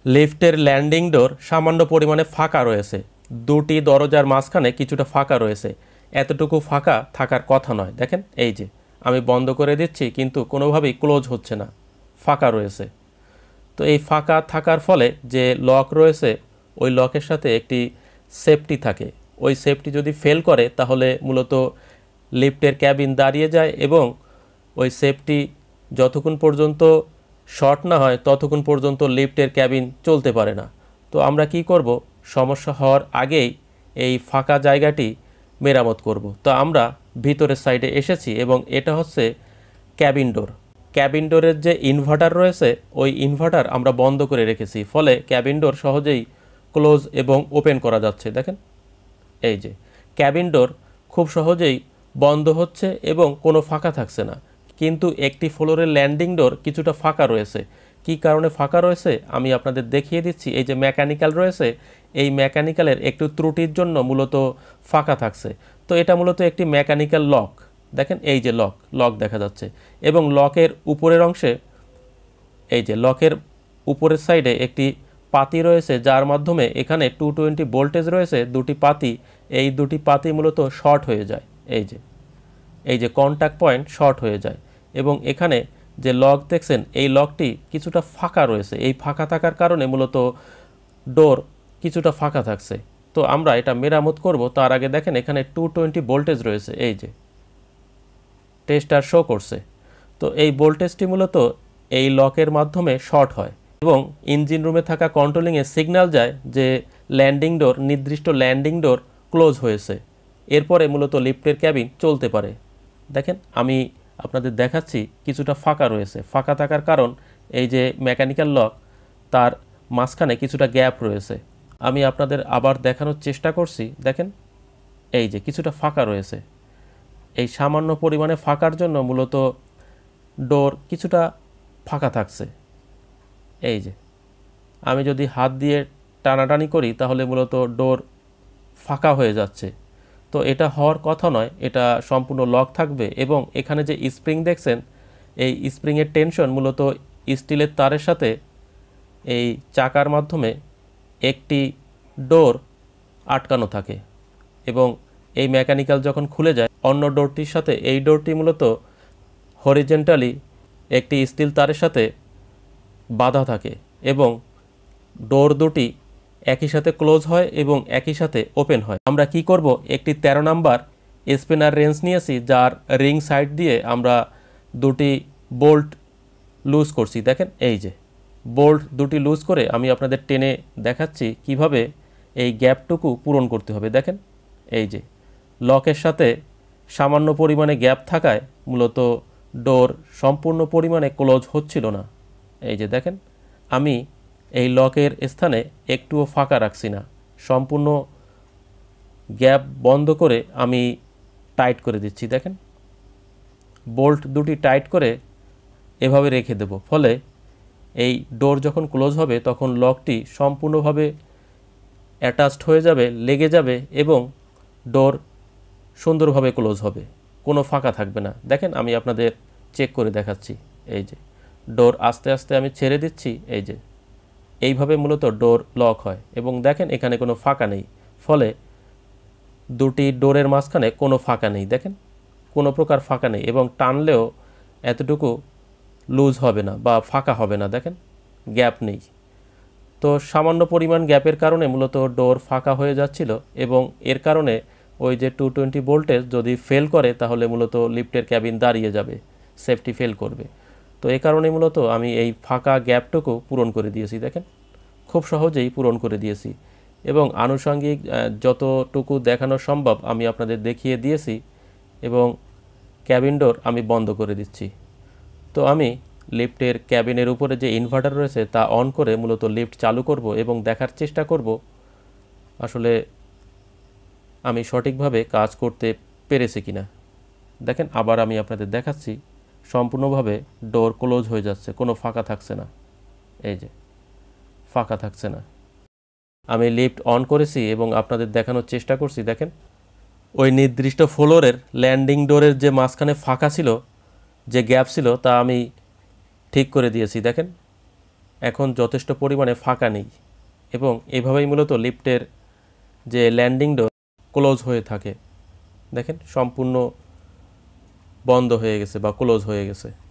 লিফটের ল্যান্ডিং ডোর সামান্য পরিমাণে ফাঁকা রয়েছে, দুটি দরজার মাঝখানে কিছুটা ফাঁকা রয়েছে। এতটুকু ফাঁকা থাকার কথা নয়। দেখেন এই যে আমি বন্ধ করে দিচ্ছি কিন্তু কোনোভাবেই ক্লোজ হচ্ছে না, ফাঁকা রয়েছে। তো এই ফাঁকা থাকার ফলে যে লক রয়েছে ওই লকের সাথে একটি সেফটি থাকে। ওই সেফটি যদি ফেল করে তাহলে মূলত লিফটের ক্যাবিন দাঁড়িয়ে যায় এবং ওই সেফটি যতক্ষণ পর্যন্ত শর্ট না হয় ততক্ষণ পর্যন্ত লিফটের ক্যাবিন চলতে পারে না। তো আমরা কি করব, সমস্যা হওয়ার আগেই এই ফাঁকা জায়গাটি মেরামত করব। তো আমরা ভিতরের সাইডে এসেছি এবং এটা হচ্ছে ক্যাবিন ডোর। ক্যাবিন ডোরের যে ইনভার্টার রয়েছে ওই ইনভার্টার আমরা বন্ধ করে রেখেছি, ফলে ক্যাবিন ডোর সহজেই ক্লোজ এবং ওপেন করা যাচ্ছে। দেখেন এই যে ক্যাবিন ডোর খুব সহজেই বন্ধ হচ্ছে এবং কোনো ফাঁকা থাকছে না। কিন্তু একটি ফ্লোরের ল্যান্ডিং ডোর কিছুটা ফাঁকা রয়েছে। কি কারণে ফাঁকা রয়েছে আমি আপনাদের দেখিয়ে দিচ্ছি। এই যে মেকানিক্যাল রয়েছে, এই মেকানিক্যালের একটু ত্রুটির জন্য মূলত ফাঁকা থাকছে। তো এটা মূলত একটি মেকানিক্যাল লক। দেখেন এই যে লক দেখা যাচ্ছে এবং লকের উপরের অংশে এই যে লকের উপরের সাইডে একটি পাতি রয়েছে, যার মাধ্যমে এখানে 220 ভোল্টেজ রয়েছে। দুটি পাতি, এই দুটি পাতি মূলত শর্ট হয়ে যায়। এই যে কন্ট্যাক্ট পয়েন্ট শর্ট হয়ে যায় এবং এখানে যে লক দেখছেন এই লকটি কিছুটা ফাঁকা রয়েছে। এই ফাঁকা থাকার কারণে মূলত ডোর কিছুটা ফাঁকা থাকছে। তো আমরা এটা মেরামত করব, তার আগে দেখেন এখানে 220 ভোল্টেজ রয়েছে, এই যে টেস্টার শো করছে। তো এই ভোল্টেজটি মূলত এই লকের মাধ্যমে শর্ট হয় এবং ইঞ্জিন রুমে থাকা কন্ট্রোলিংয়ে সিগন্যাল যায় যে ল্যান্ডিং ডোর, নির্দিষ্ট ল্যান্ডিং ডোর ক্লোজ হয়েছে। এরপরে মূলত লিফটের ক্যাবিন চলতে পারে। দেখেন আমি আপনাদের দেখাচ্ছি কিছুটা ফাঁকা রয়েছে। ফাঁকা থাকার কারণ এই যে মেকানিক্যাল লক, তার মাঝখানে কিছুটা গ্যাপ রয়েছে। আমি আপনাদের আবার দেখানোর চেষ্টা করছি। দেখেন এই যে কিছুটা ফাঁকা রয়েছে। এই সামান্য পরিমাণে ফাঁকার জন্য মূলত ডোর কিছুটা ফাঁকা থাকছে। এই যে আমি যদি হাত দিয়ে টানাটানি করি তাহলে মূলত ডোর ফাঁকা হয়ে যাচ্ছে। তো এটা হওয়ার কথা নয়, এটা সম্পূর্ণ লক থাকবে এবং এখানে যে স্প্রিং দেখছেন এই স্প্রিংয়ের টেনশন মূলত স্টিলের তারের সাথে এই চাকার মাধ্যমে একটি ডোর আটকানো থাকে এবং এই মেকানিক্যাল যখন খুলে যায় অন্য ডোরটির সাথে এই ডোরটি মূলত হরিজেন্টালি একটি স্টিল তারের সাথে বাঁধা থাকে এবং ডোর দুটি একই সাথে ক্লোজ হয় এবং একই সাথে ওপেন হয়। আমরা কি করব, একটি 13 নাম্বার স্পিনার রেঞ্চ নিয়েছি, যার রিং সাইড দিয়ে আমরা দুটি বোল্ট লুজ করছি। দেখেন এই যে বোল্ট দুটি লুজ করে আমি আপনাদের টেনে দেখাচ্ছি কিভাবে এই গ্যাপটুকু পূরণ করতে হবে। দেখেন এই যে লকের সাথে সামান্য পরিমাণে গ্যাপ থাকায় মূলত ডোর সম্পূর্ণ পরিমাণে ক্লোজ হচ্ছিল না। এই যে দেখেন আমি এই লকের স্থানে একটুও ফাঁকা রাখছি না, সম্পূর্ণ গ্যাপ বন্ধ করে আমি টাইট করে দিচ্ছি। দেখেন বোল্ট দুটি টাইট করে এভাবে রেখে দেব, ফলে এই ডোর যখন ক্লোজ হবে তখন লকটি সম্পূর্ণভাবে অ্যাটাচড হয়ে যাবে, লেগে যাবে এবং ডোর সুন্দরভাবে ক্লোজ হবে, কোনো ফাঁকা থাকবে না। দেখেন আমি আপনাদের চেক করে দেখাচ্ছি। এই যে ডোর আস্তে আস্তে আমি ছেড়ে দিচ্ছি, এই যে এইভাবে মূলত ডোর লক হয় এবং দেখেন এখানে কোনো ফাঁকা নেই, ফলে দুটি ডোরের মাঝখানে কোনো ফাঁকা নেই। দেখেন কোনো প্রকার ফাঁকা নেই এবং টানলেও এতটুকু লুজ হবে না বা ফাঁকা হবে না। দেখেন গ্যাপ নেই। তো সামান্য পরিমাণ গ্যাপের কারণে মূলত ডোর ফাঁকা হয়ে যাচ্ছিল এবং এর কারণে ওই যে 220 ভোল্টেজ যদি ফেল করে তাহলে মূলত লিফটের ক্যাবিন দাঁড়িয়ে যাবে, সেফটি ফেল করবে। তো এই কারণে মূলত আমি এই ফাঁকা গ্যাপটুকু পূরণ করে দিয়েছি। দেখেন খুব সহজেই পূরণ করে দিয়েছি এবং আনুষঙ্গিক যতটুকু দেখানো সম্ভব আমি আপনাদের দেখিয়ে দিয়েছি এবং ক্যাবিন ডোর আমি বন্ধ করে দিচ্ছি। তো আমি লিফটের ক্যাবিনের উপরে যে ইনভার্টার রয়েছে তা অন করে মূলত লিফট চালু করব এবং দেখার চেষ্টা করব আসলে আমি সঠিকভাবে কাজ করতে পেরেছি কিনা। দেখেন আবার আমি আপনাদের দেখাচ্ছি, সম্পূর্ণভাবে ডোর ক্লোজ হয়ে যাচ্ছে, কোনো ফাঁকা থাকছে না। এই যে ফাঁকা থাকছে না। আমি লিফট অন করেছি এবং আপনাদের দেখানোর চেষ্টা করছি। দেখেন ওই নির্দিষ্ট ফ্লোরের ল্যান্ডিং ডোরের যে মাঝখানে ফাঁকা ছিল, যে গ্যাপ ছিল তা আমি ঠিক করে দিয়েছি। দেখেন এখন যথেষ্ট পরিমাণে ফাঁকা নেই এবং এভাবেই মূলত লিফটের যে ল্যান্ডিং ডোর ক্লোজ হয়ে থাকে। দেখেন সম্পূর্ণ বন্ধ হয়ে গেছে বা ক্লোজ হয়ে গেছে।